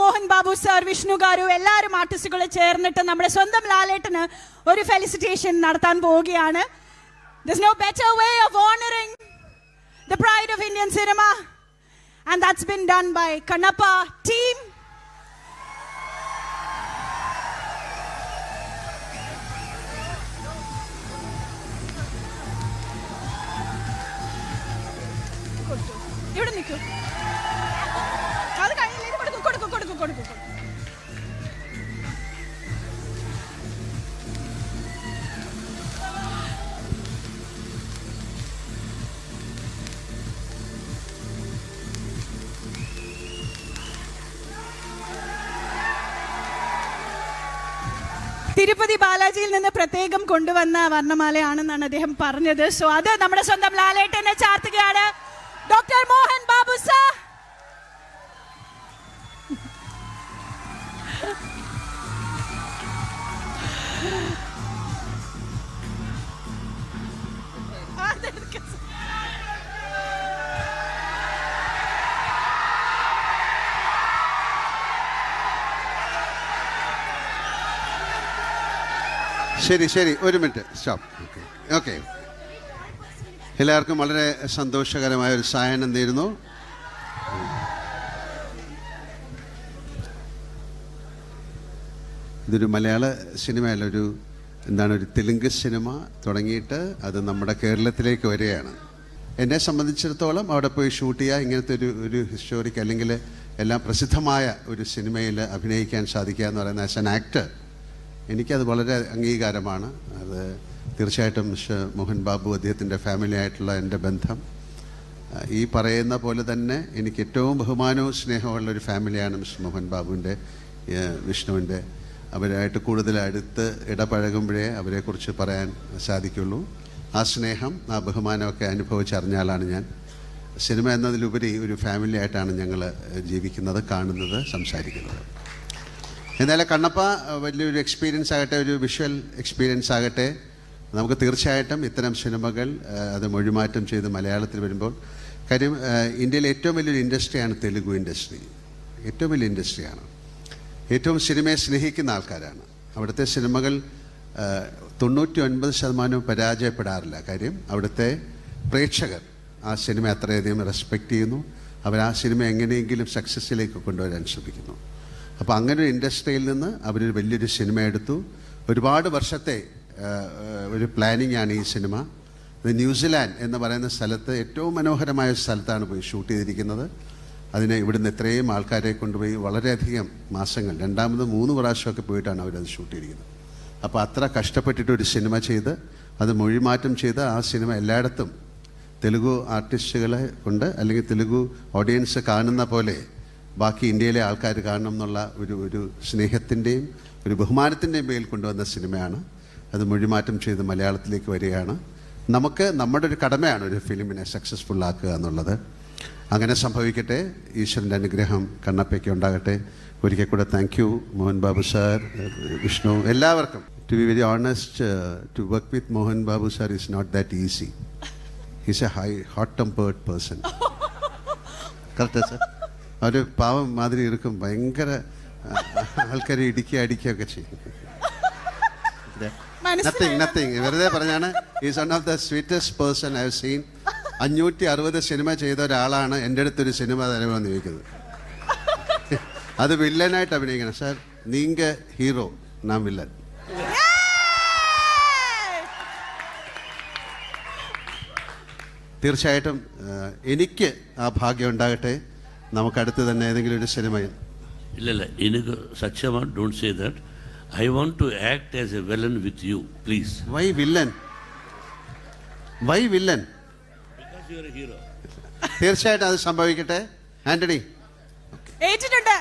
Mohan Babu sir, Vishnu Garu, എല്ലാവരും ആർട്ടിസ്റ്റുകൾ ചേർന്നിട്ട് നമ്മുടെ സ്വന്തം ലാലേട്ടന് ഒരു ഫെലിസിറ്റേഷൻ നടത്താൻ പോവുകയാണ്. There's no better way of honoring the pride of Indian cinema, and that's been done by Kannappa team. ഇവിടെ നിൽക്കൂ, അത് കഴിഞ്ഞില്ല, ഇത് കൊടുക്കും കൊടുക്കും കൊടുക്കും കൊടുക്കും. തിരുപ്പതി ബാലാജിയിൽ നിന്ന് പ്രത്യേകം കൊണ്ടുവന്ന വർണ്ണമാലയാണെന്നാണ് അദ്ദേഹം പറഞ്ഞത്. സോ അത് നമ്മുടെ സ്വന്തം ലാലേട്ടനെ ചാർത്തുകയാണ് ഡോക്ടർ മോഹൻ ബാബു സർ. ശരി ശരി, ഒരു മിനിറ്റ് സ്റ്റോപ്പ്. ഓക്കെ, എല്ലാവർക്കും വളരെ സന്തോഷകരമായ ഒരു സായനം നേരുന്നു. ഇതൊരു മലയാള സിനിമയല്ല, ഒരു തെലുങ്ക് സിനിമ തുടങ്ങിയിട്ട് അത് നമ്മുടെ കേരളത്തിലേക്ക് വരികയാണ്. എന്നെ സംബന്ധിച്ചിടത്തോളം അവിടെ പോയി ഷൂട്ട് ചെയ്യുക, ഇങ്ങനത്തെ ഒരു ഹിസ്റ്റോറിക് അല്ലെങ്കിൽ എല്ലാം പ്രസിദ്ധമായ ഒരു സിനിമയിൽ അഭിനയിക്കാൻ സാധിക്കുക എന്ന് പറയുന്ന ആസ് ആൻ ആക്ടർ എനിക്കത് വളരെ അംഗീകാരമാണ്. അത് തീർച്ചയായിട്ടും മിസ്റ്റർ മോഹൻ ബാബു, അദ്ദേഹത്തിൻ്റെ ഫാമിലി ആയിട്ടുള്ള എൻ്റെ ബന്ധം ഈ പറയുന്ന പോലെ തന്നെ എനിക്ക് ഏറ്റവും ബഹുമാനവും സ്നേഹമുള്ള ഒരു ഫാമിലിയാണ് മിസ്റ്റർ മോഹൻ ബാബുവിൻ്റെ, വിഷ്ണുവിൻ്റെ. അവരായിട്ട് കൂടുതൽ അടുത്ത് ഇടപഴകുമ്പോഴേ അവരെക്കുറിച്ച് പറയാൻ സാധിക്കുള്ളൂ. ആ സ്നേഹം, ആ ബഹുമാനമൊക്കെ അനുഭവിച്ചറിഞ്ഞാലാണ് ഞാൻ. സിനിമ എന്നതിലുപരി ഒരു ഫാമിലി ആയിട്ടാണ് ഞങ്ങൾ ജീവിക്കുന്നത്, കാണുന്നത്, സംസാരിക്കുന്നത്. എന്നാലും കണ്ണപ്പ വലിയൊരു എക്സ്പീരിയൻസ് ആകട്ടെ, ഒരു വിഷ്വൽ എക്സ്പീരിയൻസ് ആകട്ടെ. നമുക്ക് തീർച്ചയായിട്ടും ഇത്തരം സിനിമകൾ അത് മൊഴിമാറ്റം ചെയ്ത് മലയാളത്തിൽ വരുമ്പോൾ, കാര്യം ഇന്ത്യയിലെ ഏറ്റവും വലിയൊരു ഇൻഡസ്ട്രിയാണ് തെലുഗു ഇൻഡസ്ട്രി. ഏറ്റവും വലിയ ഇൻഡസ്ട്രിയാണ്. ഏറ്റവും സിനിമയെ സ്നേഹിക്കുന്ന ആൾക്കാരാണ്. അവിടുത്തെ സിനിമകൾ 99% പരാജയപ്പെടാറില്ല. കാര്യം അവിടുത്തെ പ്രേക്ഷകർ ആ സിനിമ അത്രയധികം റെസ്പെക്റ്റ് ചെയ്യുന്നു. അവർ ആ സിനിമ എങ്ങനെയെങ്കിലും സക്സസ്സിലേക്ക് കൊണ്ടുവരാൻ ശ്രമിക്കുന്നു. അപ്പോൾ അങ്ങനെ ഒരു ഇൻഡസ്ട്രിയിൽ നിന്ന് അവരൊരു വലിയൊരു സിനിമ എടുത്തു. ഒരുപാട് വർഷത്തെ ഒരു പ്ലാനിങ് ആണ് ഈ സിനിമ. ഇത് ന്യൂസിലാൻഡ് എന്ന് പറയുന്ന സ്ഥലത്ത് ഏറ്റവും മനോഹരമായ സ്ഥലത്താണ് പോയി ഷൂട്ട് ചെയ്തിരിക്കുന്നത്. അതിനെ ഇവിടുന്ന് എത്രയും ആൾക്കാരെ കൊണ്ടുപോയി വളരെയധികം മാസങ്ങൾ, 2, 3 പ്രാവശ്യമൊക്കെ പോയിട്ടാണ് അവരത് ഷൂട്ട് ചെയ്തിരിക്കുന്നത്. അപ്പോൾ അത്ര കഷ്ടപ്പെട്ടിട്ടൊരു സിനിമ ചെയ്ത് അത് മൊഴിമാറ്റം ചെയ്ത് ആ സിനിമ എല്ലായിടത്തും തെലുഗു ആർട്ടിസ്റ്റുകളെ കൊണ്ട്, അല്ലെങ്കിൽ തെലുഗു ഓഡിയൻസ് കാണുന്ന പോലെ ബാക്കി ഇന്ത്യയിലെ ആൾക്കാർ കാണണം എന്നുള്ള ഒരു സ്നേഹത്തിൻ്റെയും ഒരു ബഹുമാനത്തിൻ്റെയും പേരിൽ കൊണ്ടുവന്ന സിനിമയാണ്. അത് മൊഴിമാറ്റം ചെയ്ത് മലയാളത്തിലേക്ക് വരികയാണ്. നമുക്ക് നമ്മുടെ ഒരു കടമയാണ് ഒരു ഫിലിമിനെ സക്സസ്ഫുൾ ആക്കുക എന്നുള്ളത്. അങ്ങനെ സംഭവിക്കട്ടെ. ഈശ്വരൻ്റെ അനുഗ്രഹം കണ്ണപ്പയ്ക്ക് ഉണ്ടാകട്ടെ. ഒരിക്കൽ കൂടെ thank you Mohan Babu sir, Vishnu, എല്ലാവർക്കും. To be very honest, to work with Mohan Babu sir is not that easy. Is a hot tempered person. കറക്റ്റാ സാർ? അവർ പാവം മാതിരി ഇരിക്കും, ഭയങ്കര ആൾക്കാരെ അടിക്കുകയൊക്കെ ചെയ്യും. നത്തിങ് വെറുതെ പറഞ്ഞാണ്. Is one of the sweetest person I have seen. 560 cinema ചെയ്ത ഒരാളാണ് എൻ്റെ അടുത്തൊരു സിനിമ തരുമെന്ന് ചോദിക്കുന്നത്. അത് വില്ലനായിട്ട് അഭിനയിക്കണം. സാർ നീങ്ക ഹീറോ, നാം വില്ലൻ. തീർച്ചയായിട്ടും എനിക്ക് ആ ഭാഗ്യം ഉണ്ടാകട്ടെ. നമുക്കടുത്ത് തന്നെ ഏതെങ്കിലും ഒരു സിനിമയിൽ. ഇല്ലല്ല, എനിക്ക് സത്യമാണ്. Don't say that. I want to act as a villain with you, please. Why villain? Why villain? Because you are a hero. തീർച്ചയായിട്ടും അത് സംഭവിക്കട്ടെ. ആന്റണി ഏറ്റിട്ടുണ്ട്.